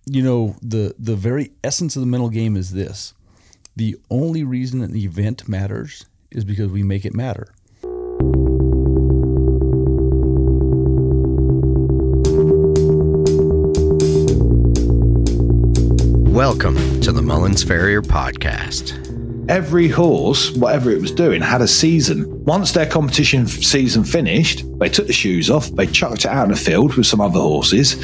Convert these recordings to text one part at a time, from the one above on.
the very essence of the mental game is this. The only reason an event matters is because we make it matter. Welcome to the Mullins Farrier podcast. Every horse, whatever it was doing, had a season. Once their competition season finished, they took the shoes off, they chucked it out in the field with some other horses,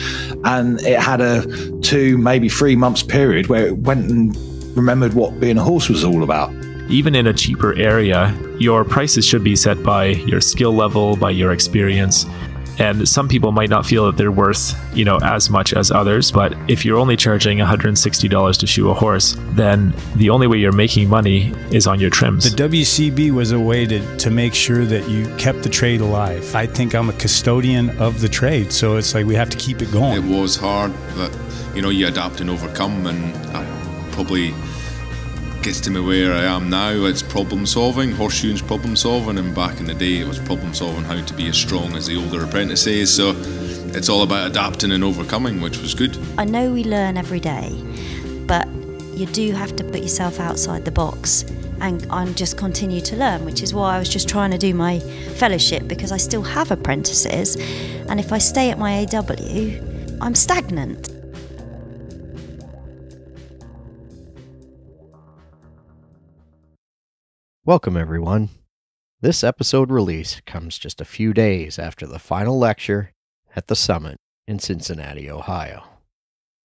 and it had a 2, maybe 3 months period where it went and remembered what being a horse was all about. Even in a cheaper area, your prices should be set by your skill level, by your experience. And some people might not feel that they're worth, as much as others. But if you're only charging $160 to shoe a horse, then the only way you're making money is on your trims. The WCB was a way to make sure that you kept the trade alive. I think I'm a custodian of the trade, so it's like we have to keep it going. It was hard, but you adapt and overcome, and that probably gets to me where I am now. It's problem solving, horseshoeing's problem solving, and back in the day it was problem solving how to be as strong as the older apprentices. So it's all about adapting and overcoming, which was good. I know we learn every day, but you do have to put yourself outside the box and just continue to learn, which is why I was just trying to do my fellowship, because I still have apprentices, and if I stay at my AW, I'm stagnant. Welcome, everyone. This episode release comes just a few days after the final lecture at the Summit in Cincinnati, Ohio.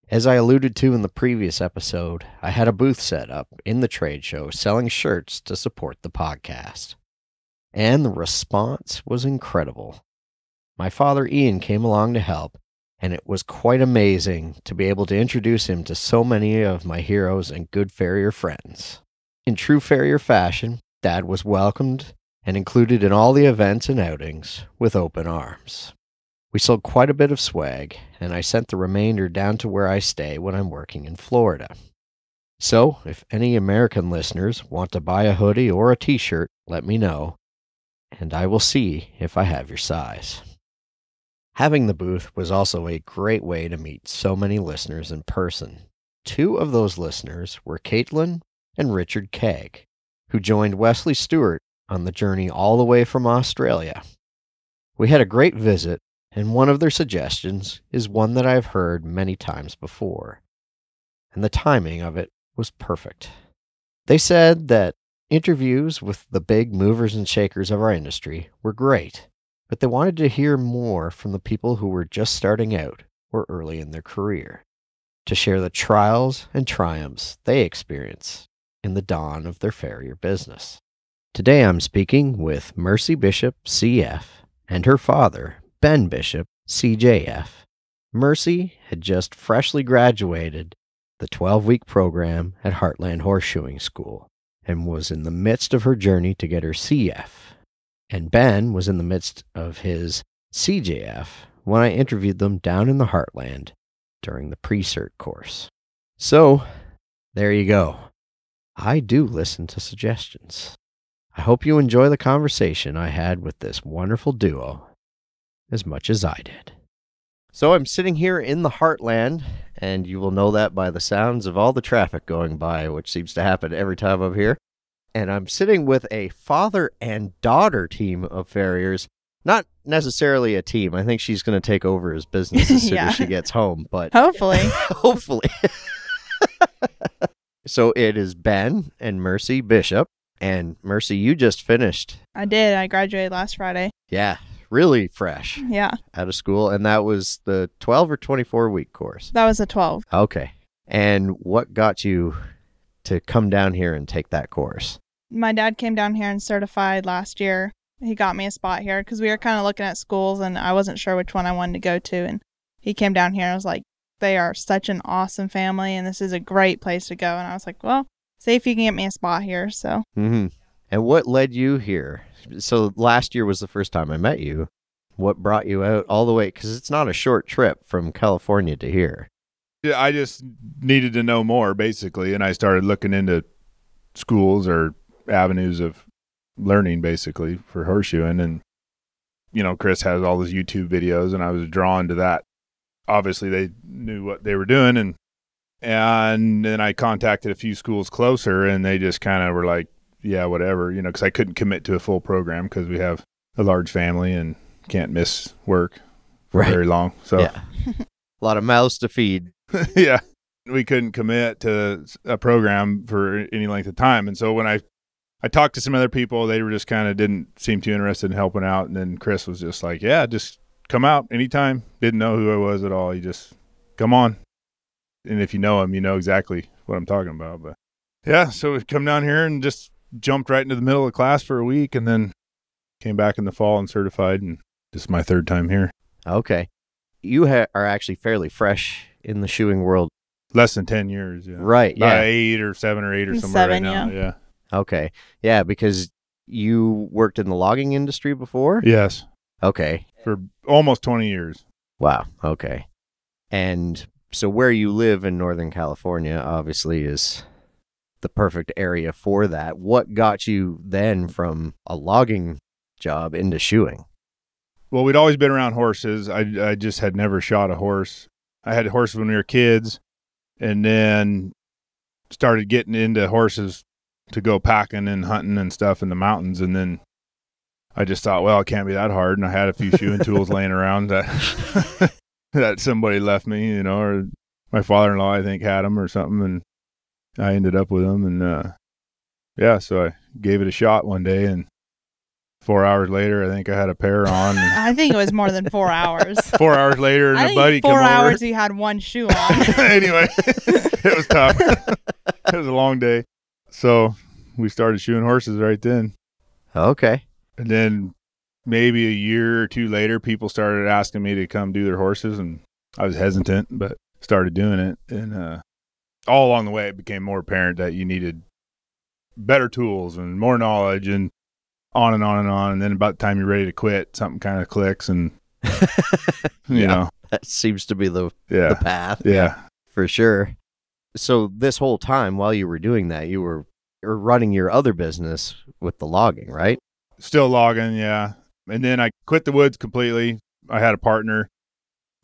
As I alluded to in the previous episode, I had a booth set up in the trade show selling shirts to support the podcast. And the response was incredible. My father Ian came along to help, and it was quite amazing to be able to introduce him to so many of my heroes and good farrier friends. In true farrier fashion, Dad was welcomed and included in all the events and outings with open arms. We sold quite a bit of swag, and I sent the remainder down to where I stay when I'm working in Florida. So, if any American listeners want to buy a hoodie or a t-shirt, let me know, and I will see if I have your size. Having the booth was also a great way to meet so many listeners in person. 2 of those listeners were Caitlin and Richard Kegg, who joined Wesley Stewart on the journey all the way from Australia. We had a great visit, and one of their suggestions is one that I've heard many times before, and the timing of it was perfect. They said that interviews with the big movers and shakers of our industry were great, but they wanted to hear more from the people who were just starting out or early in their career, to share the trials and triumphs they experience in the dawn of their farrier business. Today I'm speaking with Mercy Bishop, CF, and her father, Ben Bishop, CJF. Mercy had just freshly graduated the 12-week program at Heartland Horseshoeing School and was in the midst of her journey to get her CF. And Ben was in the midst of his CJF when I interviewed them down in the Heartland during the pre-cert course. So, there you go. I do listen to suggestions. I hope you enjoy the conversation I had with this wonderful duo as much as I did. So I'm sitting here in the Heartland, and you will know that by the sounds of all the traffic going by, which seems to happen every time I'm here. And I'm sitting with a father and daughter team of farriers. Not necessarily a team. I think she's going to take over his business as soon as she gets home. But hopefully. Hopefully. So it is Ben and Mercy Bishop. And Mercy, you just finished. I did. I graduated last Friday. Yeah, really fresh. Yeah. Out of school. And that was the 12 or 24 week course? That was a 12. Okay. And what got you to come down here and take that course? My dad came down here and certified last year. He got me a spot here because we were kind of looking at schools and I wasn't sure which one I wanted to go to. And he came down here and was like, they are such an awesome family and this is a great place to go. And I was like, well, see if you can get me a spot here. So. Mm-hmm. And what led you here? So last year was the first time I met you. What brought you out all the way? Because it's not a short trip from California to here. Yeah, I just needed to know more, basically, and I started looking into schools or avenues of learning, basically, for horseshoeing. And, Chris has all his YouTube videos, and I was drawn to that. Obviously, they knew what they were doing, and And then I contacted a few schools closer, and they just kind of were like, yeah, whatever, because I couldn't commit to a full program because we have a large family and can't miss work for very long. So yeah. A lot of mouths to feed. yeah, we couldn't commit to a program for any length of time. And so when I talked to some other people, they were just kind of didn't seem too interested in helping out. And then Chris was just like, yeah, just come out anytime. Didn't know who I was at all. He just, come on. And if you know him, you know exactly what I'm talking about. But yeah, so we come down here and just jumped right into the middle of class for a week, and then came back in the fall and certified. And this is my third time here. Okay. You are actually fairly fresh in the shoeing world. Less than 10 years. Yeah. Right. Yeah. 8 or 7 or 8 or somewhere right now. Yeah. Okay. Yeah, because you worked in the logging industry before? Yes. Okay. For almost 20 years. Wow. Okay. And so where you live in Northern California obviously is the perfect area for that. What got you then from a logging job into shoeing? Well, we'd always been around horses. I just had never shot a horse. I had horses when we were kids, and then started getting into horses to go packing and hunting and stuff in the mountains. And then I just thought, well, it can't be that hard. And I had a few shoeing tools laying around that that somebody left me, or my father-in-law, I think, had them or something. And I ended up with them. And yeah, so I gave it a shot one day, and 4 hours later, I think I had a pair on. I think it was more than 4 hours. 4 hours later, and I a think buddy 4 came over. hours he had one shoe on. Anyway, it was tough. It was a long day. So we started shoeing horses right then. Okay. And then maybe a year or two later, people started asking me to come do their horses, and I was hesitant, but started doing it. And all along the way, it became more apparent that you needed better tools and more knowledge, and on and on and on. And then about the time you're ready to quit, something kind of clicks, and you know, that seems to be the path. Yeah, for sure. So this whole time while you were doing that, you were running your other business with the logging, right? Still logging, yeah. And then I quit the woods completely. I had a partner,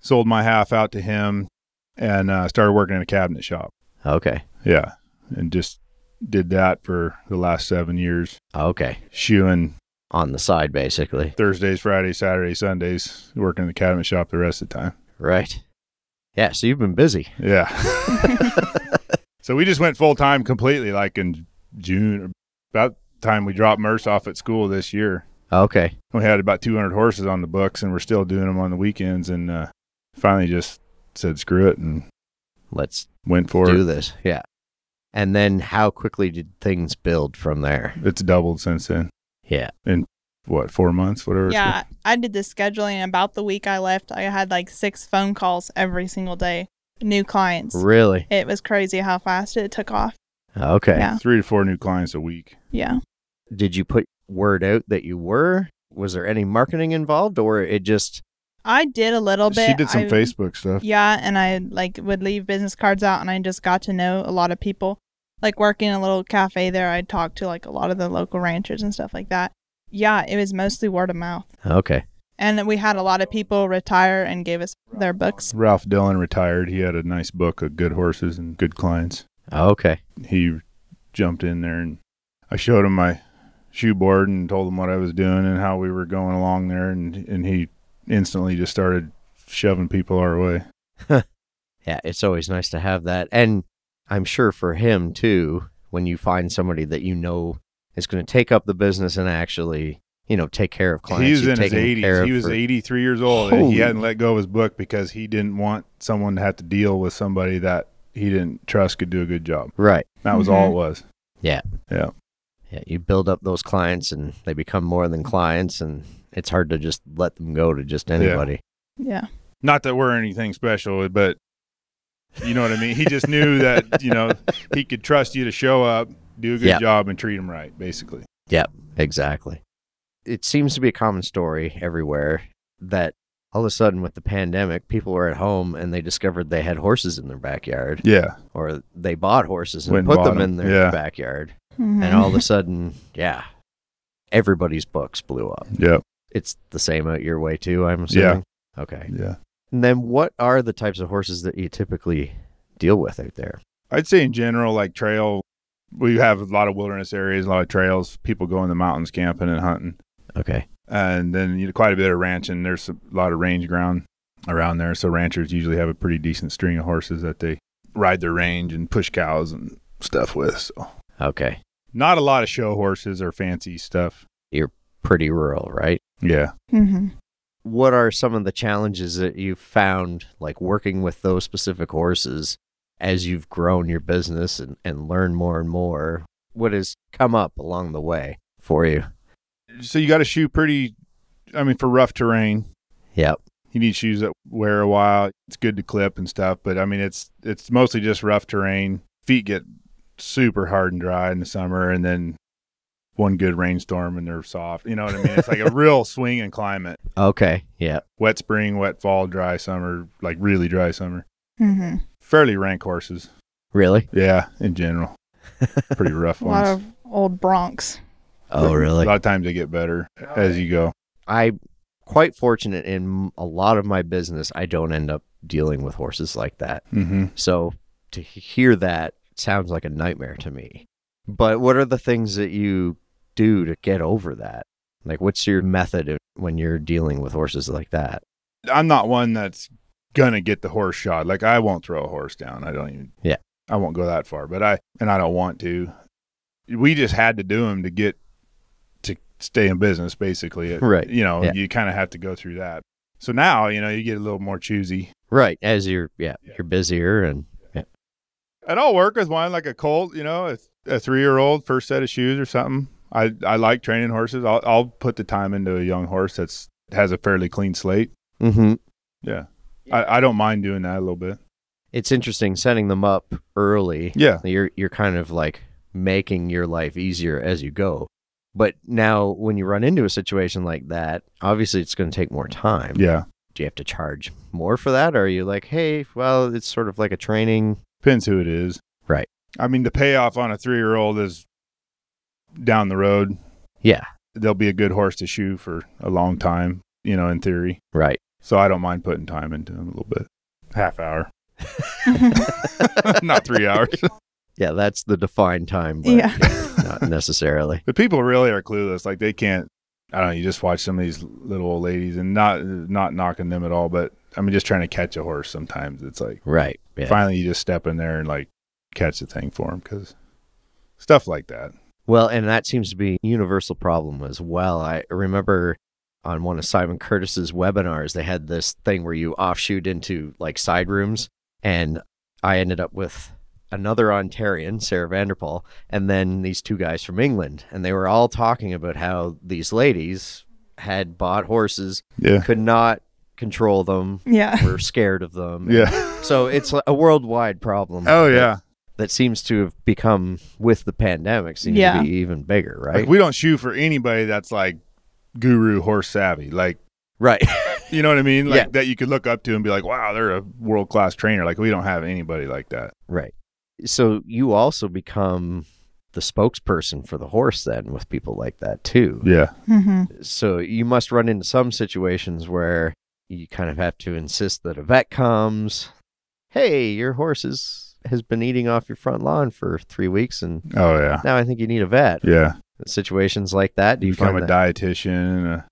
sold my half out to him, and started working in a cabinet shop. Okay. Yeah, and just did that for the last 7 years. Okay. Shoeing on the side, basically. Thursdays, Fridays, Saturdays, Sundays, working in the cabinet shop the rest of the time. Right. Yeah, so you've been busy. Yeah. So we just went full-time completely, like in June, about the time we dropped Merce off at school this year. Okay. We had about 200 horses on the books, and we're still doing them on the weekends, and finally just said screw it and went for it. Do this. Yeah. And then how quickly did things build from there? It's doubled since then. Yeah. In what, 4 months, whatever? Yeah, I did the scheduling. About the week I left, I had like 6 phone calls every single day. New clients. Really? It was crazy how fast it took off. Okay. Yeah. 3 to 4 new clients a week. Yeah. Did you put word out that you were? Was there any marketing involved, or it just... I did a little bit. She did some Facebook stuff. Yeah, and I would leave business cards out, and I just got to know a lot of people. Like working in a little cafe there, I'd talk to like a lot of the local ranchers and stuff like that. Yeah, it was mostly word of mouth. Okay. And we had a lot of people retire and gave us their books. Ralph Dillon retired. He had a nice book of good horses and good clients. Okay. He jumped in there, and I showed him my shoe board and told him what I was doing and how we were going along there, and he instantly just started shoving people our way. Yeah, it's always nice to have that. And I'm sure for him too, when you find somebody that you know is going to take up the business and actually, take care of clients. He's in his 80s. He was 83 years old, and he hadn't let go of his book because he didn't want someone to have to deal with somebody that he didn't trust could do a good job. Right. That was all it was. Yeah. Yeah. Yeah, you build up those clients, and they become more than clients, and it's hard to just let them go to just anybody. Yeah. Not that we're anything special, but you know what I mean? He just knew that, he could trust you to show up, do a good job, and treat him right, basically. Yep, exactly. It seems to be a common story everywhere that all of a sudden with the pandemic, people were at home and they discovered they had horses in their backyard. Yeah. Or they bought horses and put them in their backyard. Mm-hmm. And all of a sudden, everybody's books blew up. Yep. It's the same out your way too, I'm assuming? Yeah. Okay. Yeah. And then what are the types of horses that you typically deal with out there? I'd say in general, like trail, we have a lot of wilderness areas, a lot of trails. People go in the mountains camping and hunting. Okay. And then quite a bit of ranching. There's a lot of range ground around there. So ranchers usually have a pretty decent string of horses that they ride their range and push cows and stuff with. So Okay. not a lot of show horses or fancy stuff. You're pretty rural, right? Yeah. Mm-hmm. What are some of the challenges that you've found, like working with those specific horses as you've grown your business and learned more and more? What has come up along the way for you? So you got to shoe for rough terrain. Yep. You need shoes that wear a while. It's good to clip and stuff, but I mean, it's mostly just rough terrain. Feet get super hard and dry in the summer, and then one good rainstorm and they're soft. You know what I mean? It's like a real swinging climate. Okay. Yeah. Wet spring, wet fall, dry summer, like really dry summer. Mm-hmm. Fairly rank horses. Really? Yeah, in general. Pretty rough A lot ones. of old broncs. Oh, A really? lot of times they get better as you go. I'm quite fortunate in a lot of my business. I don't end up dealing with horses like that. Mm-hmm. So to hear that sounds like a nightmare to me. But what are the things that you do to get over that? Like, what's your method when you're dealing with horses like that? I'm not one that's gonna get the horse shot. Like, I won't throw a horse down. I won't go that far, but I don't want to. We just had to do them to stay in business, basically. Right. You kind of have to go through that. So now, you get a little more choosy. Right. As you're busier and And I'll work with one like a colt, a 3-year-old first set of shoes or something. I like training horses. I'll put the time into a young horse has a fairly clean slate. Mm-hmm. Yeah. I don't mind doing that a little bit. It's interesting setting them up early. Yeah. You're kind of like making your life easier as you go. But now when you run into a situation like that, obviously it's going to take more time. Yeah. Do you have to charge more for that? Or are you like, hey, well, it's sort of like a training? Depends who it is. Right. I mean, the payoff on a 3-year-old is down the road. Yeah. They'll be a good horse to shoe for a long time, in theory. Right. So I don't mind putting time into them a little bit. Half hour. Not 3 hours. Yeah, that's the defined time, but Yeah. not necessarily. But people really are clueless. Like, they can't, I don't know, you just watch some of these little old ladies, and not knocking them at all, but I mean, just trying to catch a horse sometimes. It's like, Right. Yeah. finally you just step in there and like catch the thing for them, because stuff like that. Well, and that seems to be a universal problem as well. I remember on one of Simon Curtis's webinars, they had this thing where you offshoot into like side rooms, and I ended up with another Ontarian, Sarah Vanderpool, and then these two guys from England, and they were all talking about how these ladies had bought horses, could not control them, were scared of them. Yeah. So it's a worldwide problem. Oh, yeah. That seems to have become, with the pandemic, seems to be even bigger, right? Like, we don't shoe for anybody that's like guru horse savvy. Like, right. You know what I mean? Like, that you could look up to and be like, wow, they're a world-class trainer. Like, we don't have anybody like that. Right. So you also become the spokesperson for the horse then with people like that too. Yeah. Mm-hmm. So you must run into some situations where you kind of have to insist that a vet comes. Hey, your horse has been eating off your front lawn for 3 weeks, and now I think you need a vet. Yeah. Situations like that, do you become find a dietitian,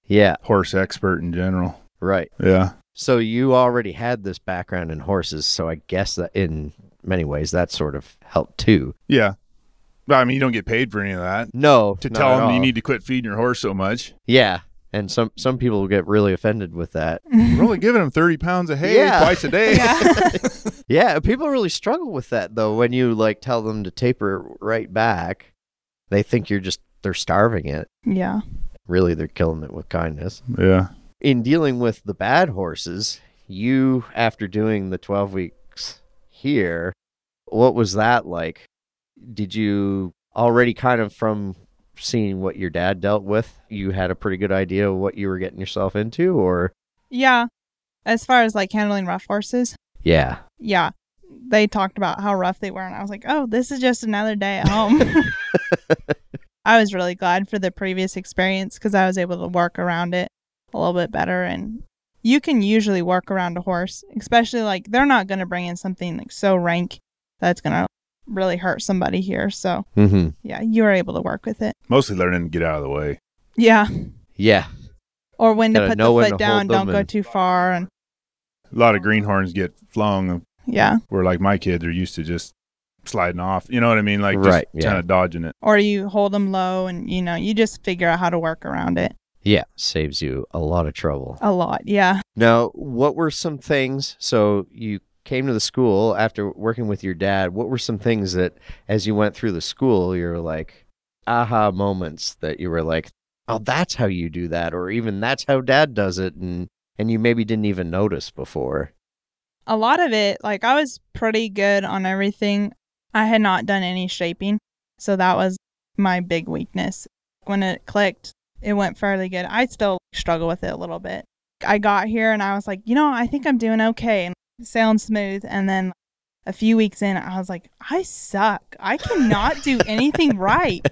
horse expert in general. Right. Yeah. So you already had this background in horses, so I guess that in many ways that sort of helped too. Yeah. But I mean, you don't get paid for any of that. No. To tell them you need to quit feeding your horse so much. Yeah. And some people get really offended with that. We're only giving them 30 pounds of hay twice a day. Yeah, people really struggle with that though. When you like tell them to taper right back, they think they're starving it. Yeah. Really, they're killing it with kindness. Yeah. In dealing with the bad horses, you, after doing the 12 weeks here, what was that like? Did you already kind of, from seeing what your dad dealt with, you had a pretty good idea of what you were getting yourself into, or? Yeah. As far as like handling rough horses. Yeah. Yeah. They talked about how rough they were, and I was like, oh, this is just another day at home. I was really glad for the previous experience because I was able to work around it a little bit better and you can usually work around a horse, especially like they're not going to bring in something like so rank that's going to really hurt somebody here. So yeah, you are able to work with it. Mostly learning to get out of the way. Yeah. Yeah. Or when to Gotta put know the when foot to down, hold them don't go and- too far. And A lot of greenhorns get flung yeah. where like my kids are used to just sliding off. You know what I mean? Like Right, just yeah. kind of dodging it. Or you hold them low and, you know, you just figure out how to work around it. Yeah. Saves you a lot of trouble. A lot. Yeah. Now, what were some things? So you came to the school after working with your dad. What were some things that, as you went through the school, you were like, aha moments that you were like, oh, that's how you do that, or even that's how dad does it, and you maybe didn't even notice before? A lot of it, like I was pretty good on everything. I had not done any shaping, so that was my big weakness. When it clicked, it went fairly good. I still struggle with it a little bit. I got here and I was like, you know, I think I'm doing okay and it sounds smooth. And then a few weeks in, I was like, I suck. I cannot do anything right.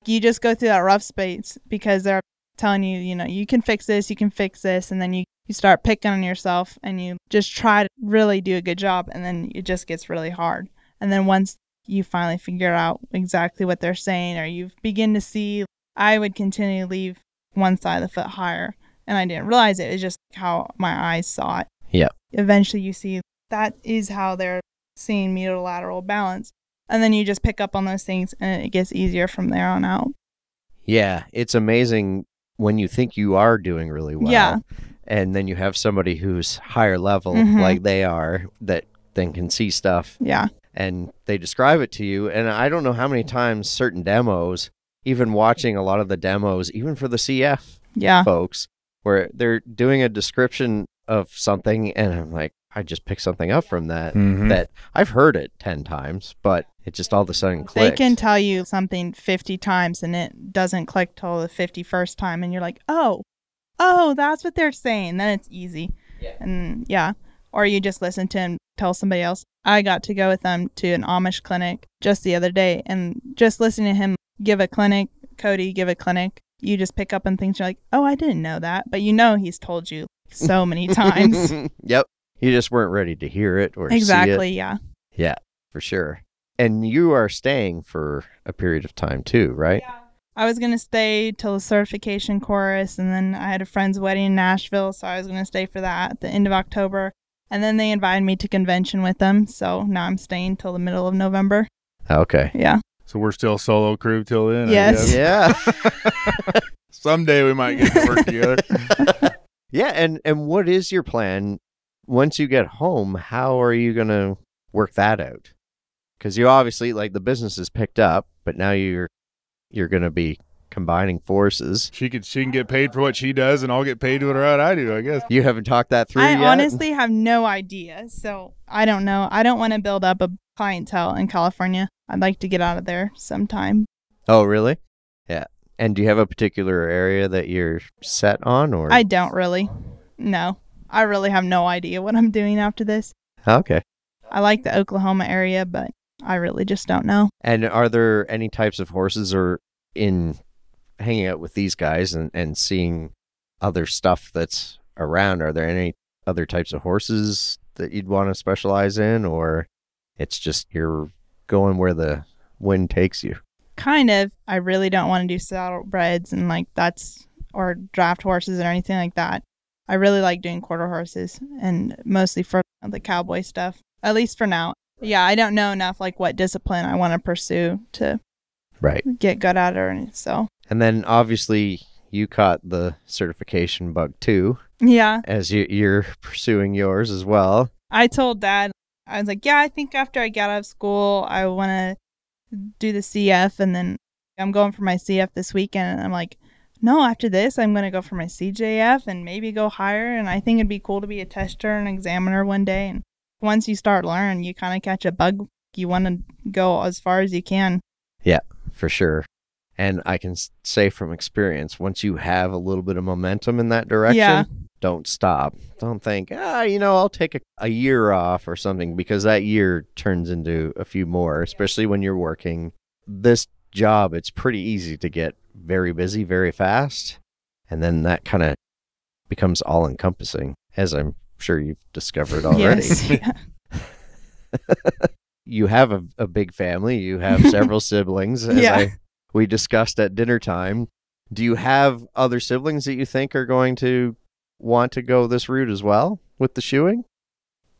You just go through that rough space because they're telling you, you know, you can fix this, and then you start picking on yourself and you just try to really do a good job, and then it just gets really hard. And then once you finally figure out exactly what they're saying, or you begin to see, I would continue to leave one side of the foot higher, and I didn't realize it. It was just how my eyes saw it. Yeah. Eventually you see that is how they're seeing medial-lateral balance. And then you just pick up on those things and it gets easier from there on out. Yeah, it's amazing when you think you are doing really well. Yeah. And then you have somebody who's higher level, like they are, that then can see stuff. Yeah. And they describe it to you. And I don't know how many times certain demos, even watching a lot of the demos, even for the CF folks, where they're doing a description of something, and I'm like, I just picked something up from that, that I've heard it 10 times, but it just all of a sudden clicks. They can tell you something 50 times and it doesn't click till the 51st time, and you're like, oh, that's what they're saying. Then it's easy. Yeah. And yeah. Or you just listen to him tell somebody else. I got to go with them to an Amish clinic just the other day, and just listening to him give a clinic, Cody give a clinic, you just pick up on things. You're like, oh, I didn't know that. But you know he's told you so many times. Yep. You just weren't ready to hear it or exactly, see it. Yeah. Yeah, for sure. And you are staying for a period of time too, right? Yeah. I was going to stay till the certification chorus, and then I had a friend's wedding in Nashville, so I was going to stay for that at the end of October. And then they invited me to convention with them, so now I'm staying till the middle of November. Okay. Yeah. So we're still solo crew till then? Yes. Yeah. Someday we might get to work together. Yeah, and what is your plan once you get home? How are you going to work that out? Because you obviously, like, the business is picked up, but now you're going to be combining forces. She can get paid for what she does, and I'll get paid for what I do, I guess. You haven't talked that through yet? I honestly have no idea, so I don't know. I don't want to build up a clientele in California. I'd like to get out of there sometime. Oh, really? Yeah. And do you have a particular area that you're set on, or? I don't really. No. I really have no idea what I'm doing after this. Okay. I like the Oklahoma area, but I really just don't know. And are there any types of horses, or in hanging out with these guys and seeing other stuff that's around, are there any other types of horses that you'd want to specialize in, or it's just you're going where the wind takes you? Kind of. I really don't want to do saddlebreds and like that's, or draft horses or anything like that. I really like doing quarter horses, and mostly for the cowboy stuff, at least for now. Yeah, I don't know enough like what discipline I want to pursue to get good at it. So. And then obviously you caught the certification bug too. Yeah. As you're pursuing yours as well. I told Dad, I was like, yeah, I think after I get out of school, I want to do the CF, and then I'm going for my CF this weekend. And I'm like, no, after this, I'm going to go for my CJF and maybe go higher. And I think it'd be cool to be a tester and examiner one day. And once you start learning, you kind of catch a bug. You want to go as far as you can. Yeah, for sure. And I can say from experience, once you have a little bit of momentum in that direction, don't stop. Don't think, I'll take a year off or something, because that year turns into a few more, especially when you're working this job. It's pretty easy to get very busy very fast. And then that kind of becomes all-encompassing, as I'm sure you've discovered already. Yes. Yeah. You have a big family. You have several siblings, as Yeah. we discussed at dinner time. Do you have other siblings that you think are going to want to go this route as well with the shoeing?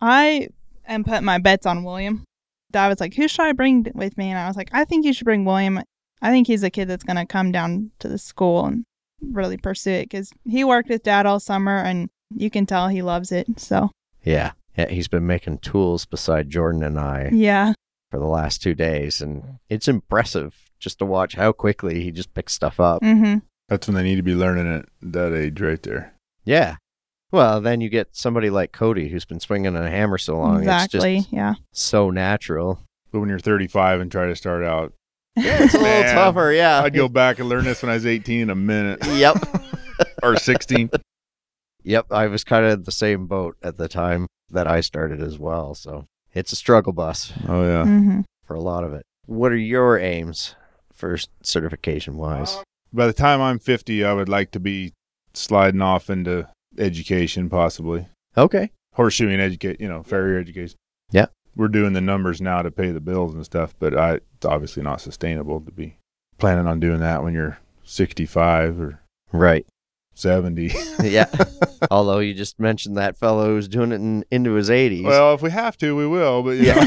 I am putting my bets on William. Dad was like, who should I bring with me? And I was like, I think you should bring William. I think he's a kid that's going to come down to the school and really pursue it because he worked with Dad all summer and you can tell he loves it. So Yeah, he's been making tools beside Jordan and I yeah. for the last 2 days, and it's impressive just to watch how quickly he just picks stuff up. Mm-hmm. That's when they need to be learning at that age right there. Yeah. Well, then you get somebody like Cody who's been swinging a hammer so long. Exactly. It's just so natural. But when you're 35 and try to start out, Yeah, it's a little Man, tougher, yeah. I'd go back and learn this when I was 18 in a minute. Yep. Or 16. Yep, I was kind of in the same boat at the time that I started as well. So it's a struggle bus Oh, yeah. Mm-hmm. for a lot of it. What are your aims for certification-wise? By the time I'm 50, I would like to be sliding off into education, possibly. Okay. Horseshoeing Farrier education. Yeah. We're doing the numbers now to pay the bills and stuff, but it's obviously not sustainable to be planning on doing that when you're 65 or Right. 70. Yeah. Although you just mentioned that fellow who's doing it into his 80s. Well, if we have to, we will, but yeah.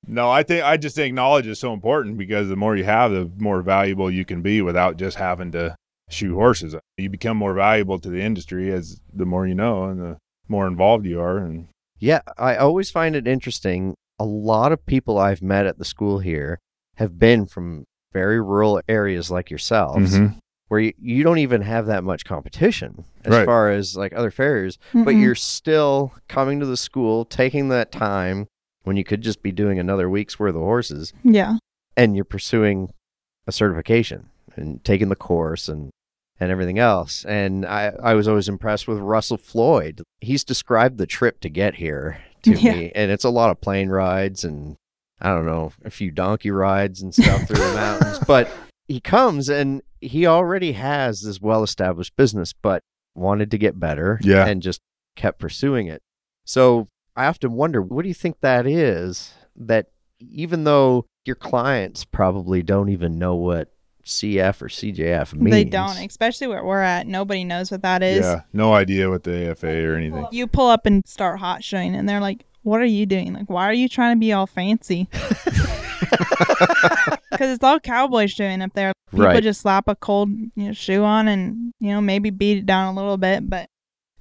No, I just think knowledge is so important because the more you have, the more valuable you can be without just having to shoe horses. You become more valuable to the industry as the more you know and the more involved you are. And Yeah, I always find it interesting. A lot of people I've met at the school here have been from very rural areas like yourselves, where you don't even have that much competition as far as like other farriers, but you're still coming to the school, taking that time when you could just be doing another week's worth of horses. Yeah. And you're pursuing a certification and taking the course and everything else. And I was always impressed with Russell Floyd. He's described the trip to get here to me, and it's a lot of plane rides and, I don't know, a few donkey rides and stuff through the mountains. But he comes and he already has this well-established business, but wanted to get better and just kept pursuing it. So I often wonder, what do you think that is, that even though your clients probably don't even know what CF or CJF means? They don't, especially where we're at. Nobody knows what that is. yeah, no idea what the AFA or anything. You pull up and start hot showing, and they're like, what are you doing? Like, why are you trying to be all fancy? Because it's all cowboy shoeing up there. People just slap a cold shoe on and, maybe beat it down a little bit, but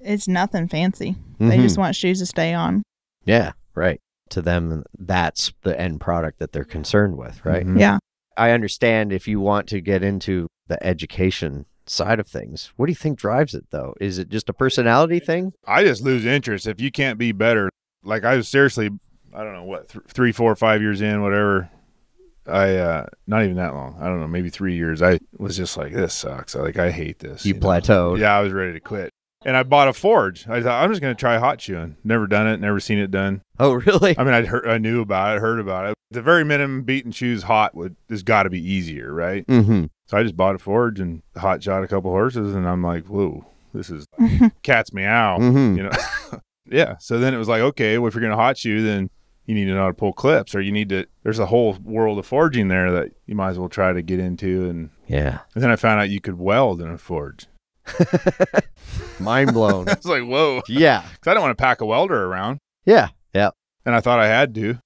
it's nothing fancy. They just want shoes to stay on. Yeah, right. To them, that's the end product that they're concerned with, right? Yeah. I understand if you want to get into the education side of things. What do you think drives it, though? Is it just a personality thing? I just lose interest if you can't be better. Like, I was seriously, I don't know, what, 3, 4, 5 years in, whatever. Not even that long. I don't know, maybe 3 years. I was just like, this sucks. I hate this. You plateaued. Yeah, I was ready to quit. And I bought a forge. I thought, I'm just going to try hot shoeing. Never done it, never seen it done. Oh, really? I mean, I knew about it, heard about it. The very minimum, beating shoes hot has got to be easier, right? Mm-hmm. So I just bought a forge and hot shot a couple horses, and I'm like, whoa, this is cat's meow, Yeah. So then it was like, okay, well, if you're going to hot shoe, then you need to know how to pull clips, or there's a whole world of forging there that you might as well try to get into. And then I found out you could weld in a forge. Mind blown. I was like, whoa. Yeah. Because I don't want to pack a welder around. Yeah. Yeah. And I thought I had to.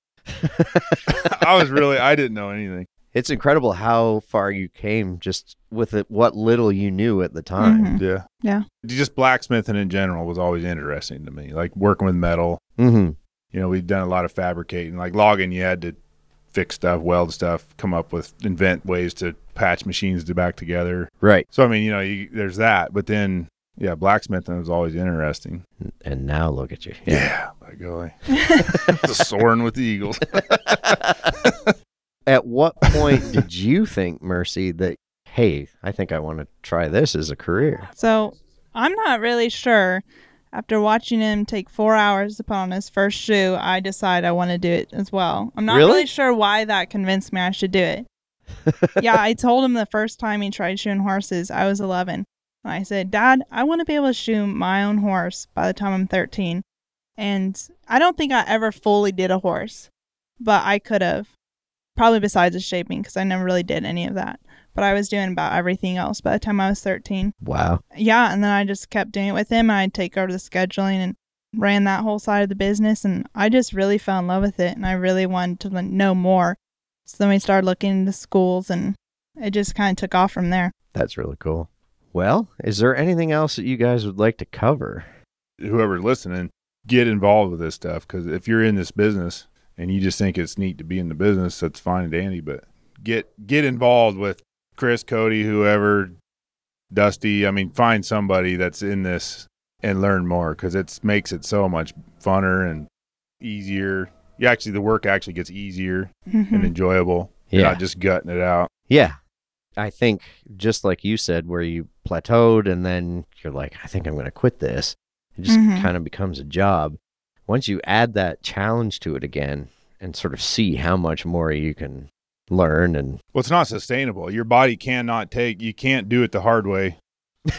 I didn't know anything. It's incredible how far you came just with what little you knew at the time. Yeah. Yeah. Just blacksmithing in general was always interesting to me. Like working with metal. We've done a lot of fabricating. Like logging, you had to fix stuff, weld stuff, invent ways to patch machines back together. Right. So, I mean, there's that. But then, blacksmithing was always interesting. And now look at you. Yeah, by golly. Just soaring with the eagles. At what point did you think, Mercy, that, hey, I think I want to try this as a career? So I'm not really sure. After watching him take 4 hours to put on his first shoe, I decide I want to do it as well. I'm not really sure why that convinced me I should do it. Yeah, I told him the first time he tried shoeing horses, I was 11. And I said, Dad, I want to be able to shoe my own horse by the time I'm 13. And I don't think I ever fully did a horse, but I could have. Probably besides the shaping, because I never really did any of that. But I was doing about everything else by the time I was 13. Wow. Yeah, and then I just kept doing it with him. I'd take over the scheduling and ran that whole side of the business. And I just really fell in love with it. And I really wanted to know more. So then we started looking into schools, and it just kind of took off from there. That's really cool. Well, is there anything else that you guys would like to cover? Whoever's listening, get involved with this stuff, because if you're in this business and you just think it's neat to be in the business, that's fine and dandy, but get involved with Chris, Cody, whoever, Dusty. I mean, find somebody that's in this and learn more, because it makes it so much funner and easier. The work actually gets easier and enjoyable. You're not just gutting it out. Yeah. I think just like you said, where you plateaued and then you're like, I think I'm going to quit this. It just kind of becomes a job. Once you add that challenge to it again and sort of see how much more you can learn. And well, it's not sustainable. Your body you can't do it the hard way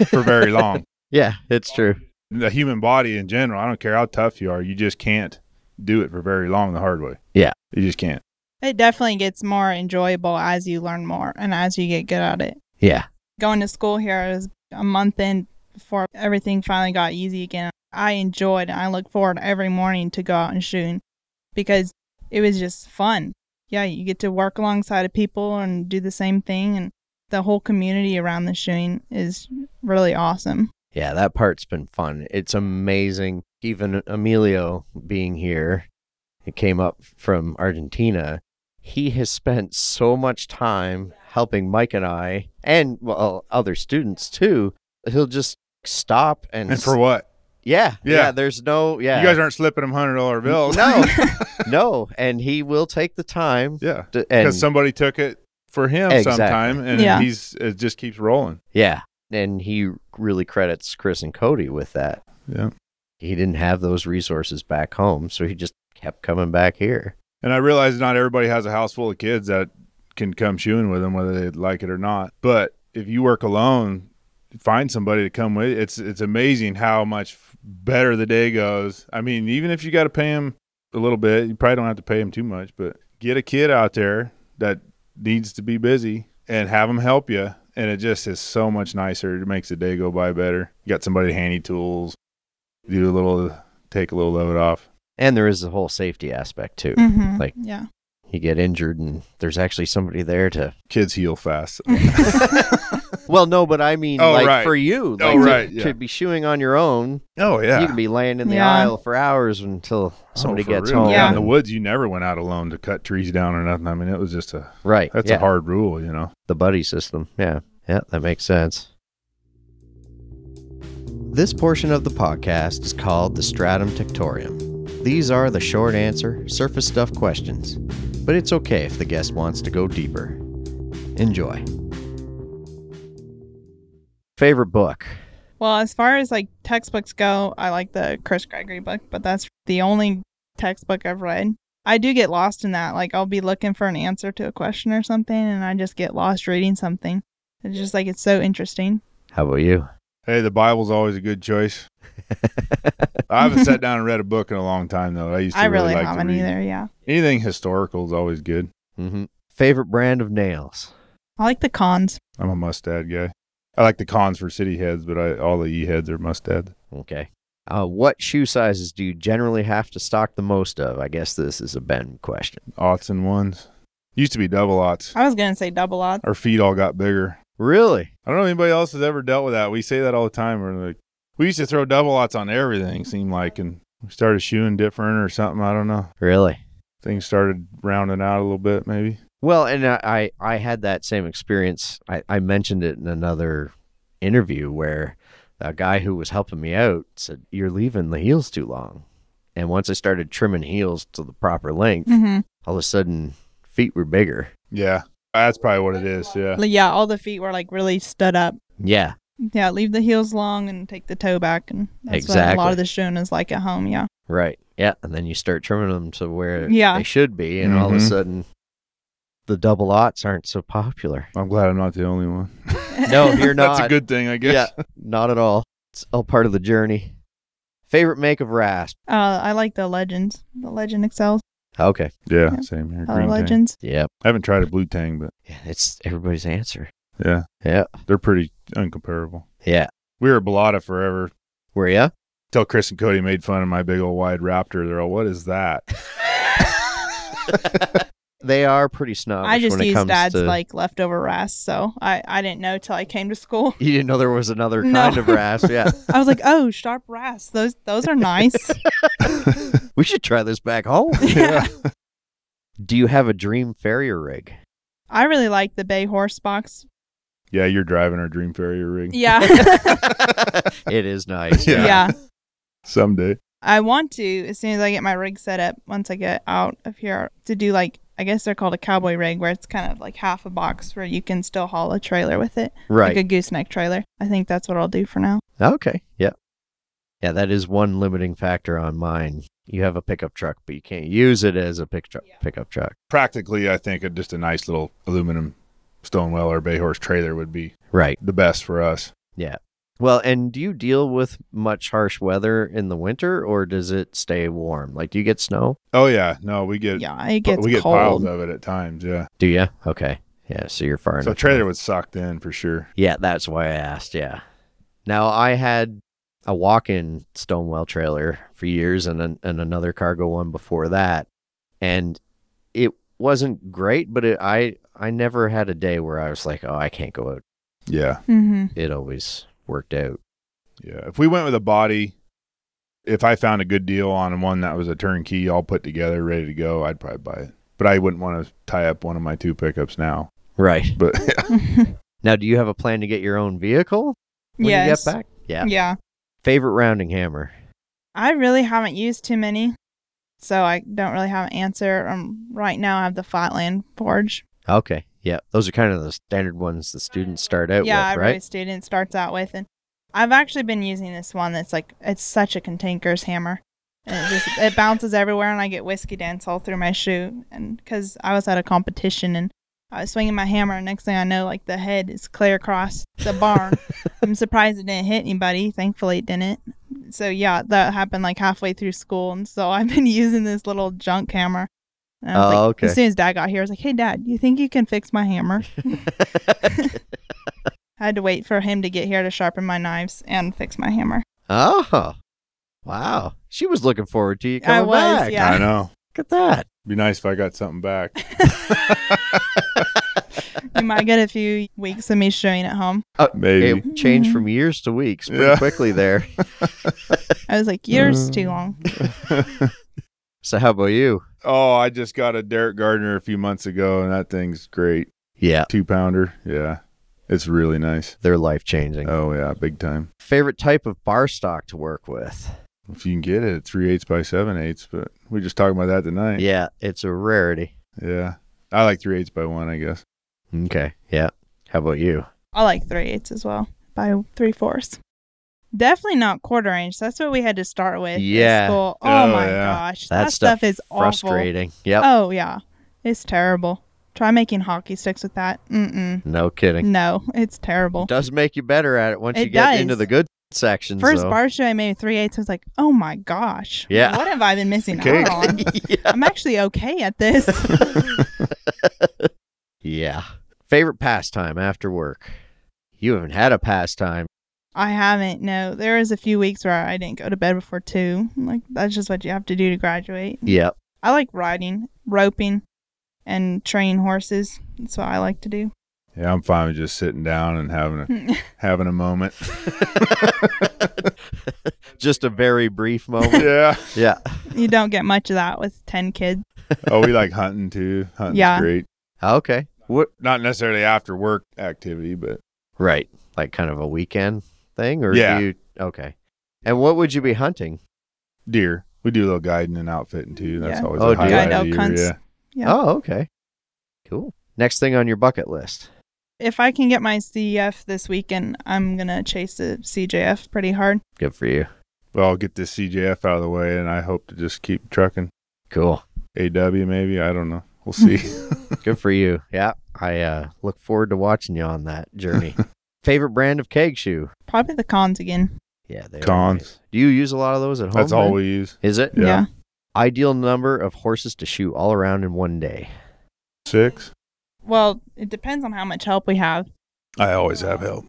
for very long. Yeah, it's true. The human body in general, I don't care how tough you are, you just can't do it for very long the hard way. Yeah. You just can't. It definitely gets more enjoyable as you learn more and as you get good at it. Yeah. Going to school here, it was a month in before everything finally got easy again. I enjoyed it. I look forward every morning to go out and shoot because it was just fun. Yeah, you get to work alongside of people and do the same thing, and the whole community around the shooting is really awesome. Yeah, that part's been fun. It's amazing. Even Emilio being here, he came up from Argentina. He has spent so much time helping Mike and I, and well, other students too. He'll just stop and for what? Yeah. There's no. Yeah, you guys aren't slipping him $100 bills. No, no, and he will take the time. Yeah, because somebody took it for him sometime, and it just keeps rolling. Yeah, and he really credits Chris and Cody with that. Yeah, he didn't have those resources back home, so he just kept coming back here. And I realize not everybody has a house full of kids that can come shooting with them, whether they like it or not. But if you work alone, find somebody to come with. It's amazing how much better the day goes. I mean, even if you got to pay them a little bit, you probably don't have to pay them too much, but get a kid out there that needs to be busy and have them help you. And it just is so much nicer. It makes the day go by better. You got somebody handy tools, take a little load off. And there is the whole safety aspect too. Like, you get injured and there's actually somebody there to... Kids heal fast. Well, no, but I mean, for you, to be shoeing on your own. Oh, yeah. You can be laying in the aisle for hours until somebody gets home. Yeah, in the woods, you never went out alone to cut trees down or nothing. I mean, it was just a hard rule, you know. The buddy system. Yeah, that makes sense. This portion of the podcast is called the Stratum Tictorium. These are the short answer, surface stuff questions, but it's okay if the guest wants to go deeper. Enjoy. Favorite book? Well, as far as like textbooks go, I like the Chris Gregory book, but that's the only textbook I've read. I do get lost in that. Like, I'll be looking for an answer to a question or something, and I just get lost reading something. It's just like, it's so interesting. How about you? Hey, the Bible's always a good choice. I haven't sat down and read a book in a long time, though. I really like haven't to read. Either, yeah. Anything historical is always good. Favorite brand of nails? I like the Cons. I'm a Mustad guy. I like the Cons for city heads, but all the E-heads are Mustads. Okay. What shoe sizes do you generally have to stock the most of? I guess this is a Ben question. Aughts and ones. Used to be double aughts. I was going to say double aughts. Our feet all got bigger. Really? I don't know if anybody else has ever dealt with that. We say that all the time. We're like, we used to throw double aughts on everything, seemed like, and we started shoeing different or something. I don't know. Really? Things started rounding out a little bit, maybe. Well, and I had that same experience. I mentioned it in another interview where a guy who was helping me out said, "You're leaving the heels too long." And once I started trimming heels to the proper length, all of a sudden, feet were bigger. Yeah, that's probably what it is, yeah. Yeah, all the feet were like really stood up. Yeah. Yeah, leave the heels long and take the toe back. And that's what a lot of the shoeing is like at home, yeah. Right, yeah. And then you start trimming them to where they should be, and all of a sudden... the double aughts aren't so popular. I'm glad I'm not the only one. No, you're not. That's a good thing, I guess. Yeah, not at all. It's all part of the journey. Favorite make of rasp? I like the Legends. The Legend Excels. Okay. Yeah, Yeah. same here. Color Green tang. Legends. Yep. I haven't tried a blue tang, but Yeah, it's everybody's answer. yeah, Yeah. they're pretty uncomparable. Yeah. We were Bellotta forever. Were ya? Till Chris and Cody made fun of my big old wide Raptor. They're all, what is that? They are pretty snobbish I just when it used comes Dad's to... like leftover rasp, so I didn't know till I came to school. You didn't know there was another No. kind of rasp, yeah. I was like, oh, sharp rasp. Those are nice. We should try this back home. Yeah. Do you have a dream Farrier rig? I really like the Bay Horse box. Yeah, you're driving our Dream Farrier rig. Yeah. It is nice. Yeah. Yeah. Someday. I want to, as soon as I get my rig set up, once I get out of here, to do like, I guess they're called a cowboy rig, where it's kind of like half a box where you can still haul a trailer with it. Right. Like a gooseneck trailer. I think that's what I'll do for now. Okay. Yeah. Yeah, that is one limiting factor on mine. You have a pickup truck, but you can't use it as a pickup truck. Practically, I think just a nice little aluminum Stonewell or Bay Horse trailer would be Right. the best for us. Yeah. Well, and do you deal with much harsh weather in the winter, or does it stay warm? Like, do you get snow? Oh, yeah. No, we get Yeah, it gets we get piles cold. of it at times, yeah. Do you? Okay. Yeah, so you're far So enough. trailer would suck then for sure. Yeah, that's why I asked, yeah. Now, I had a walk-in Stonewell trailer for years and another cargo one before that, and it wasn't great, but I never had a day where I was like, oh, I can't go out. Yeah. Mm-hmm. It always worked out. Yeah. If we went with a body, if I found a good deal on one that was a turnkey all put together, ready to go, I'd probably buy it. But I wouldn't want to tie up one of my two pickups now. Right. But yeah. Now, do you have a plan to get your own vehicle when Yes. you get back? Yeah. Yeah. Favorite rounding hammer? I really haven't used too many, so I don't really have an answer. Right now I have the Flatland Forge. Okay. Yeah. Those are kind of the standard ones the students start out Yeah, with, every right? student starts out with, and I've actually been using this one that's like, it's such a cantankerous hammer. And it bounces everywhere, and I get whiskey dents all through my shoe. And because I was at a competition, and I was swinging my hammer, and next thing I know, like, the head is clear across the barn. I'm surprised it didn't hit anybody. Thankfully, it didn't. So, yeah, that happened like halfway through school. And so I've been using this little junk hammer. And I was like, okay. As soon as Dad got here, I was like, hey, Dad, you think you can fix my hammer? I had to wait for him to get here to sharpen my knives and fix my hammer. Oh, wow. She was looking forward to you coming I was, back. yeah. I know. Look at that. Be nice if I got something back. You might get a few weeks of me showing at home. Maybe. It changed from years to weeks pretty Yeah. quickly there. I was like, years too long. So how about you? Oh, I just got a Derek Gardner a few months ago, and that thing's great. Yeah, 2-pounder. Yeah. It's really nice. they're life-changing. Oh, yeah. Big time. Favorite type of bar stock to work with? If you can get it at 3/8 by 7/8, but we just talking about that tonight. Yeah, it's a rarity. Yeah. I like 3/8 by 1, I guess. Okay, yeah. How about you? I like 3/8 as well, by 3/4. Definitely not quarter inch. That's what we had to start with Yeah. at school. Oh, Oh, my yeah. gosh. That That stuff is frustrating. Yep. awful. Oh, yeah. It's terrible. Try making hockey sticks with that. Mm-mm. No kidding. No, it's terrible. Does make you better at it once It you get does. into the good sections. First though. bar show I made 3/8. I was like, oh my gosh. Yeah. What have I been missing Cake. out on? Yeah. I'm actually okay at this. Yeah. Favorite pastime after work? You haven't had a pastime. I haven't. No, there was a few weeks where I didn't go to bed before 2. Like, that's just what you have to do to graduate. Yep. I like riding, roping, and training horses. That's what I like to do. Yeah, I'm fine with just sitting down and having a moment. Just a very brief moment. Yeah. Yeah. You don't get much of that with 10 kids. Oh, we like hunting too. Hunting's Yeah. great. Okay. What? Not necessarily after work activity, but Right. Like kind of a weekend thing, or Yeah. do you? Okay. And what would you be hunting? deer. We do a little guiding and outfitting too. That's Yeah. always Oh, a do you? highlight Guide of elk the year. hunts. Yeah. Yeah. Oh, okay. Cool. Next thing on your bucket list. If I can get my CJF this weekend, I'm going to chase the CJF pretty hard. Good for you. Well, I'll get this CJF out of the way, and I hope to just keep trucking. Cool. AW maybe. I don't know. We'll see. Good for you. Yeah. I look forward to watching you on that journey. Favorite brand of keg shoe? Probably the Cons again. Yeah, they Cons. are nice. Do you use a lot of those at home? That's all then? we use. Is it? Yeah. Ideal number of horses to shoe all around in one day? 6. Well, it depends on how much help we have. I always have help.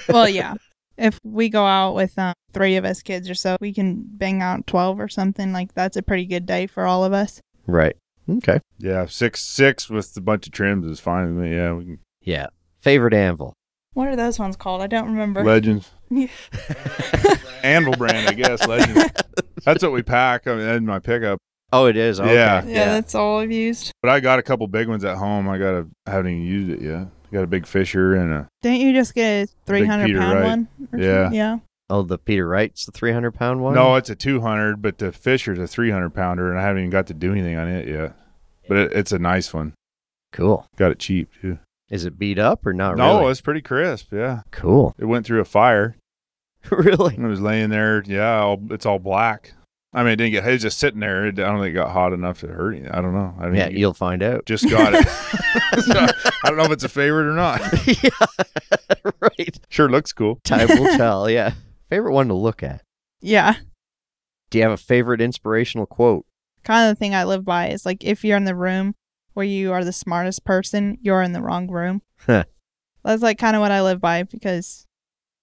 Well, yeah. If we go out with 3 of us kids or so, we can bang out 12 or something. Like, that's a pretty good day for all of us. Right. Okay. Yeah, 6 with a bunch of trims is fine with me. Yeah, we can. Yeah. Favorite anvil? What are those ones called? I don't remember. Legends. Yeah. Anvil brand, I guess. Legends. That's what we pack. I mean, in my pickup. Oh, it is? Okay. Yeah. Yeah, that's all I've used. But I got a couple big ones at home. I haven't even used it yet. I got a big Fisher and a. Didn't you just get a 300 Peter pound Wright. one? Or Yeah. something? Yeah. Oh, the Peter Wright's the 300-pound one? No, it's a 200, but the Fisher's a 300 pounder, and I haven't even got to do anything on it yet. But it's a nice one. Cool. Got it cheap too. Is it beat up or not No, really? it's pretty crisp. Yeah, Cool. it went through a fire. Really? And it was laying there. Yeah, it's all black. I mean, it was just sitting there. I don't think it got hot enough to hurt anything. I don't know. Yeah, you'll find out. just got it. So, I don't know if it's a favorite or not. Yeah, right. Sure looks cool. Time will tell, yeah. Favorite one to look at? Yeah. Do you have a favorite inspirational quote? Kind of the thing I live by is like, if you're in the room where you are the smartest person, you're in the wrong room. Huh. That's like kind of what I live by, because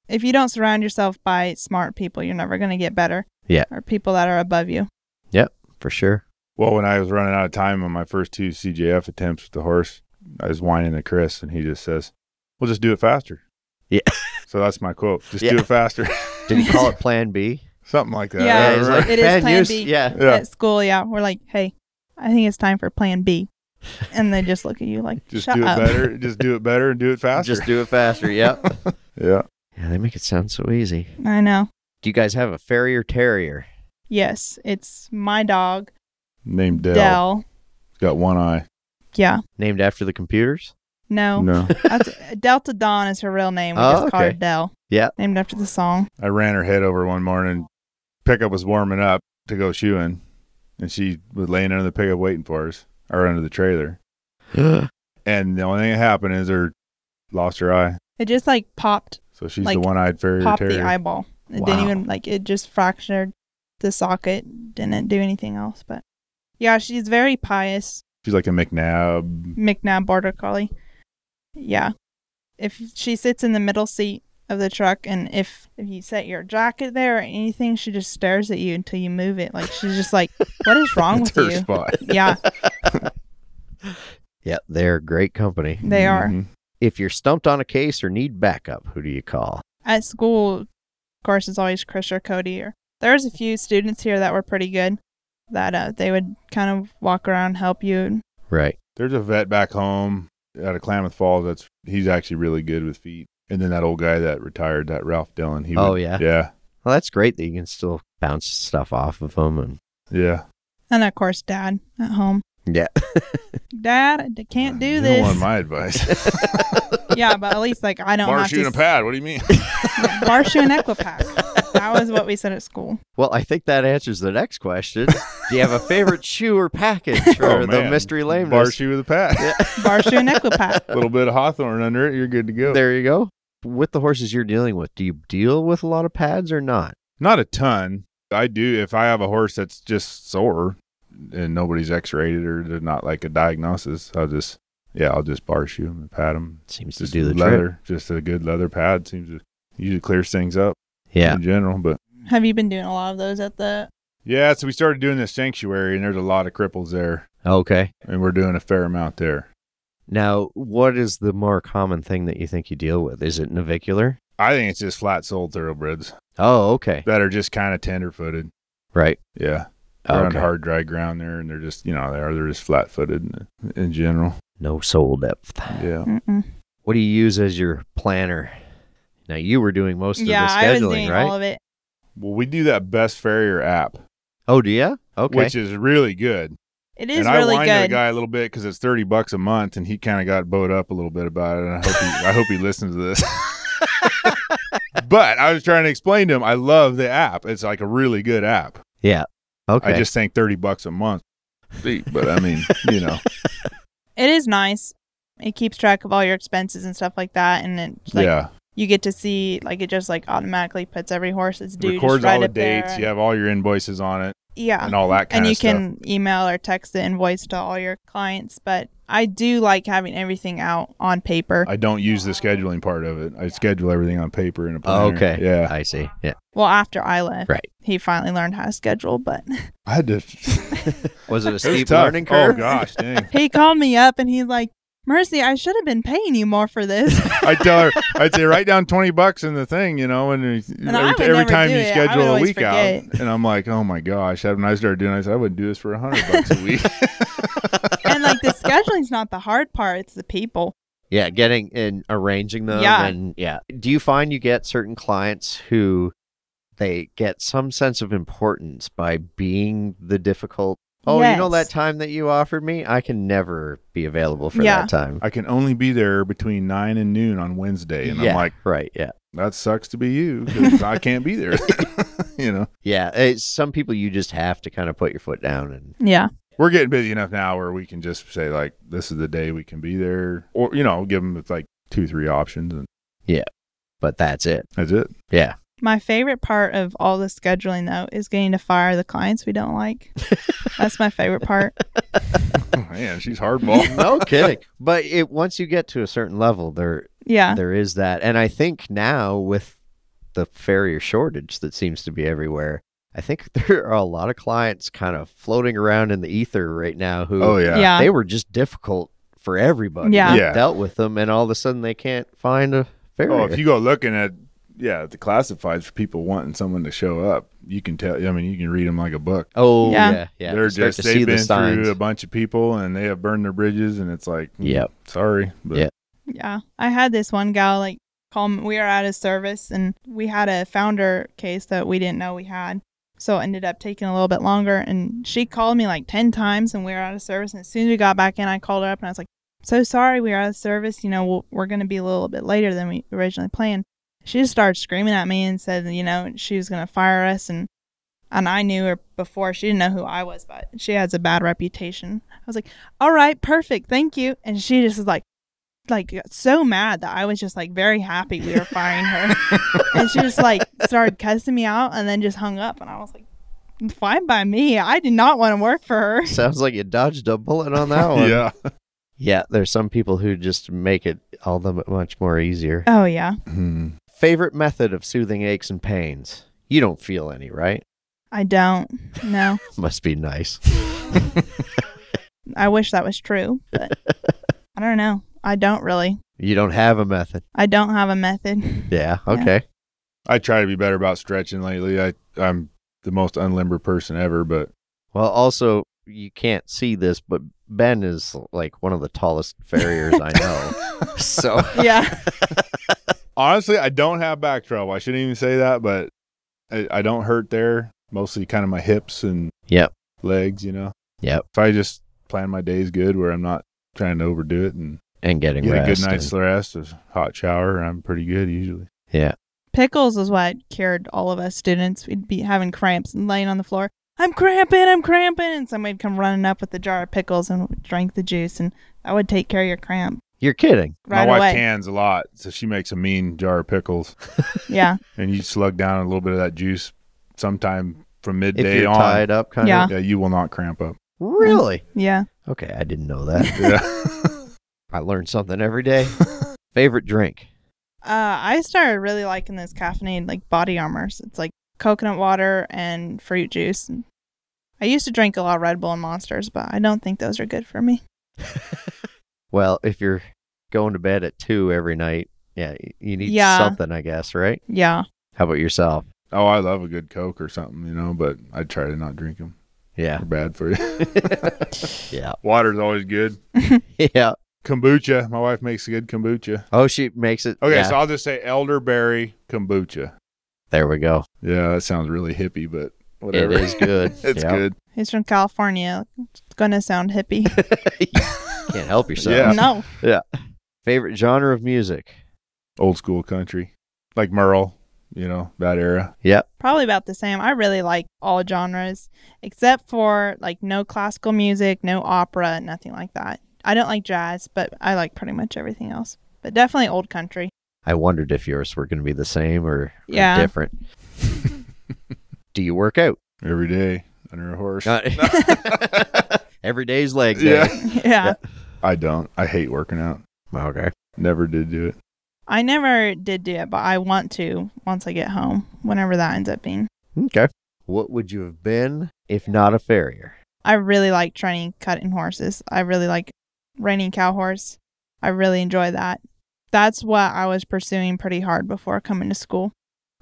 if you don't surround yourself by smart people, you're never going to get better. Yeah. Or people that are above you. Yep, for sure. Well, when I was running out of time on my first 2 CJF attempts with the horse, I was whining at Chris, and he just says, "Well, just do it faster." Yeah. So that's my quote. Just Yeah. do it faster. Did he call it Plan B? Something like that. Yeah, he's right? like, it is "Man, Plan you- B." Yeah. Yeah. At school, yeah. We're like, hey, I think it's time for Plan B. And they just look at you like, Just shut do it up. better. Just do it better and do it faster. Just do it faster, yep. Yeah. Yeah, they make it sound so easy. I know. Do you guys have a Farrier Terrier? Yes, it's my dog, Named Dell. Dell. He's got one eye. Yeah. Named after the computers? No. No. That's, Delta Dawn is her real name. We Oh, just call her okay. Dell. Yeah. Named after the song. I ran her head over one morning. Pickup was warming up to go shoeing, and she was laying under the pickup waiting for us, or under the trailer. And the only thing that happened is lost her eye. It just like popped So she's Like, the one-eyed Farrier the Terrier. eyeball. It Wow. didn't even, like, it just fractured the socket. Didn't do anything else. But yeah, she's very pious. She's like a McNabb. McNabb Border Collie. Yeah. If she sits in the middle seat of the truck, and if you set your jacket there or anything, she just stares at you until you move it. Like, she's just like, what is wrong It's with her you? spot. Yeah, Yep, they're great company. they are. Mhm. If you're stumped on a case or need backup, who do you call? At school, of course, it's always Chris or Cody. Or there's a few students here that were pretty good, that they would kind of walk around and help you. Right. There's a vet back home out of Klamath Falls he's actually really good with feet. And then that old guy that retired, that Ralph Dillon. Oh, yeah? Yeah. Well, that's great that you can still bounce stuff off of them. And Yeah. And of course, Dad at home. yeah. Dad, I can't do You this. don't want my advice. Yeah, but at least like I don't Bar have shoe and to a pad. What do you mean? bar shoe and Equipack. That was what we said at school. Well, I think that answers the next question. Do you have a favorite shoe or package for Oh, the man. mystery lameness? Bar shoe with a pad. Bar shoe and Equipack. A little bit of Hawthorne under it. You're good to go. There you go. With the horses you're dealing with, do you deal with a lot of pads or not? Not a ton. I do. If I have a horse that's just sore and nobody's x-rated or they're not like a diagnosis, I'll just bar shoe them and pad them. Seems Just to do the leather, trick. just a good leather pad seems to usually clears things up Yeah. in general. But Have you been doing a lot of those at the... yeah, so we started doing this sanctuary and there's a lot of cripples there Okay. and we're doing a fair amount there. Now, what is the more common thing that you think you deal with? Is it navicular? I think it's just flat-soled thoroughbreds Oh, okay. that are just kind of tender-footed. Right. Yeah. They're on Okay. hard, dry ground there, and they're just, they're just flat-footed in general. No soul depth. Yeah. Mm-mm. What do you use as your planner? Now, you were doing most of Yeah, the I was scheduling, doing right? all of it. Well, we do that Best Farrier app, Oh, do you? Okay. which is really good. It is and really I whined at a good. guy a little bit because it's $30 a month, and he kind of got bowed up a little bit about it. And I hope he listens to this. But I was trying to explain to him, I love the app. It's like a really good app. Yeah. Okay. I just think $30 a month. Steep, but I mean, It is nice. It keeps track of all your expenses and stuff like that, and it's like yeah. you get to see, like, it just like automatically puts every horse that's due. Records just right all the up there. dates. You have all your invoices on it. Yeah. And all that kind and of stuff. And you can email or text the invoice to all your clients, but I do like having everything out on paper. I don't use the scheduling part of it. I schedule everything on paper in a planner. Oh, okay. Yeah. I see. Yeah. Well, after I left, Right. he finally learned how to schedule, but I had to. Was it a It was steep tough. learning curve? Oh, gosh, dang. he called me up and he's like, Mercy, I should have been paying you more for this. I'd tell her, I'd say, write down $20 in the thing, you know, and I would every never time do you it. I schedule would a always week forget. out. And I'm like, oh my gosh. When I started doing it, I said, I wouldn't do this for $100 a week. And like the scheduling's not the hard part, it's the people. Yeah, getting and arranging them. Yeah. And yeah. Do you find you get certain clients who they get some sense of importance by being the difficult? Oh, you know that Yes. time that you offered me? I can never be available for Yeah. that time. I can only be there between 9 and noon on Wednesday. And yeah, I'm like, right, yeah. that sucks to be you because I can't be there. You know, Yeah, some people you just have to kind of put your foot down and Yeah. we're getting busy enough now where we can just say, like, this is the day we can be there. Or, you know, give them like 2-3 options. And but that's it. that's it. Yeah. My favorite part of all the scheduling, though, is getting to fire the clients we don't like. That's my favorite part. Oh, man, she's hardball. No kidding. But once you get to a certain level, there is that. And I think now with the farrier shortage that seems to be everywhere, I think there are a lot of clients kind of floating around in the ether right now who Oh, yeah. Yeah. they were just difficult for everybody. Yeah. that Yeah. dealt with them, and all of a sudden they can't find a farrier. Oh, if you go looking at, the classifieds for people wanting someone to show up, you can tell. I mean, you can read them like a book. Oh, Yeah. yeah. They're You start just, to see they've the been signs. through a bunch of people and they have burned their bridges, and it's like, Yep. sorry. But Yep. Yeah. I had this one gal, like, call me. We were at a service, and we had a founder case that we didn't know we had. So it ended up taking a little bit longer. And she called me like 10 times, and we were out of service. And as soon as we got back in, I called her up, and I was like, so sorry, we were out of service. You know, we're going to be a little bit later than we originally planned. She just started screaming at me and said, you know, she was going to fire us. And I knew her before. She didn't know who I was, but she has a bad reputation. I was like, all right, perfect. Thank you. And she just was like got so mad that I was just like very happy we were firing her. And she just like started cussing me out and then just hung up. And I was like, fine by me. I did not want to work for her. Sounds like you dodged a bullet on that one. yeah. Yeah, there's some people who just make it all that much more easier. Oh, yeah. Hmm. Favorite method of soothing aches and pains? You don't feel any, right? I don't. No. Must be nice. I wish that was true, but I don't know. I don't really. You don't have a method. I don't have a method. Yeah, okay. I try to be better about stretching lately. I'm the most unlimber person ever, but Well, also, you can't see this, but Ben is like one of the tallest farriers I know. So, Yeah. honestly, I don't have back trouble. I shouldn't even say that, but I don't hurt there. Mostly kind of my hips and yep, legs, you know. yep. If I just plan my days good where I'm not trying to overdo it and And getting get a rest. good night's rest, a hot shower, I'm pretty good usually. Yeah. Pickles is what cured all of us students. We'd be having cramps and laying on the floor. I'm cramping. And somebody'd come running up with a jar of pickles and drink the juice, and that would take care of your cramp You're kidding. right my wife away. cans a lot, so she makes a mean jar of pickles. Yeah. And you slug down a little bit of that juice sometime from If midday you're on. tied up, kind Yeah. of. Yeah, you will not cramp up. Really? Yeah. Okay, I didn't know that. Yeah. I learn something every day. Favorite drink? I started really liking those caffeinated like body armors. It's like coconut water and fruit juice. And I used to drink a lot of Red Bull and Monsters, but I don't think those are good for me. Well, if you're going to bed at 2 every night, yeah, you need Yeah. something, I guess, right? Yeah. How about yourself? Oh, I love a good Coke or something, you know, but I try to not drink them. Yeah. They're bad for you. Yeah. Water's always good. Yeah. Kombucha. My wife makes a good kombucha. Oh, she makes it. Okay, yeah. so I'll just say elderberry kombucha. There we go. Yeah, that sounds really hippie, but whatever. It is good. It's Yep. good. He's from California. It's going to sound hippie. Can't help yourself. Yeah. No. Yeah. Favorite genre of music? Old school country. Like Merle, you know, that era. Yep. Probably about the same. I really like all genres, except for like no classical music, no opera, nothing like that. I don't like jazz, but I like pretty much everything else. But definitely old country. I wondered if yours were going to be the same or Yeah. different. Do you work out? Every day under a horse. Every day's leg day. Yeah. I don't. I hate working out. Okay. Never did do it. I never did do it, but I want to once I get home, whenever that ends up being. Okay. What would you have been if not a farrier? I really like training cutting horses. I really like reining cow horse. I really enjoy that. That's what I was pursuing pretty hard before coming to school.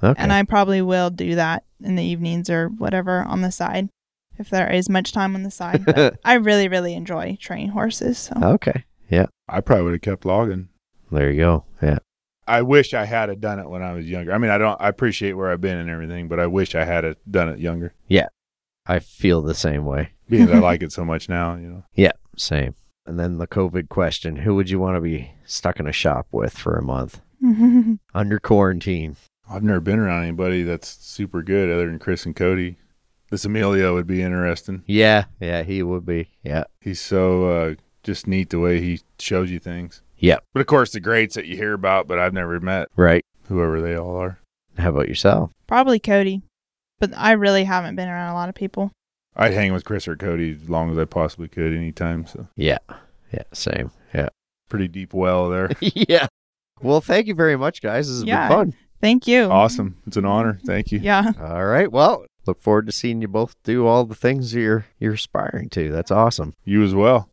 Okay. And I probably will do that in the evenings or whatever on the side, if there is much time on the side. But I really, really enjoy training horses. So. Okay. Yeah. I probably would have kept logging. There you go. Yeah. I wish I had done it when I was younger. I mean, I appreciate where I've been and everything, but I wish I had done it younger. Yeah. I feel the same way. Being that I like it so much now, Yeah, same. And then the COVID question, who would you want to be stuck in a shop with for a month? Under quarantine. I've never been around anybody that's super good other than Chris and Cody. This Emilio would be interesting. Yeah, he would be. Yeah. He's so just neat the way he shows you things. Yeah. But of course, the greats that you hear about, but I've never met. Right. Whoever they all are. How about yourself? Probably Cody. But I really haven't been around a lot of people. I'd hang with Chris or Cody as long as I possibly could anytime. So Yeah, same. Yeah. pretty deep well there. Yeah. Well, thank you very much, guys. This has been fun. Thank you. Awesome. It's an honor. Thank you. Yeah. All right. Well, look forward to seeing you both do all the things you're aspiring to. That's awesome. You as well.